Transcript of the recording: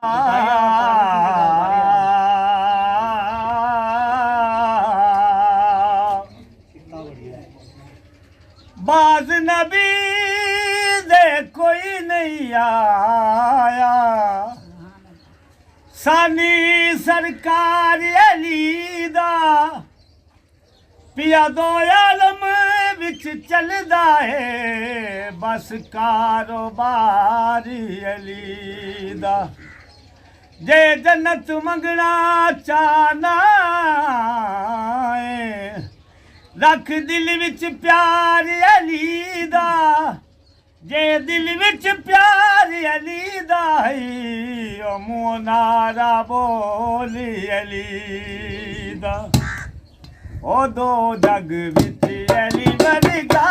बाज नबी दे कोई नहीं आया सानी सरकार अली दा पिया दो आलम विच चलदा है बस कारोबार अली दा जे जन्नत मंगना चाहना है रख दिल विच प्यार अली दा जे दिल विच प्यार अली दा ओ मुँह नारा बोल अली दा ओ दो जग विच अली वर्गा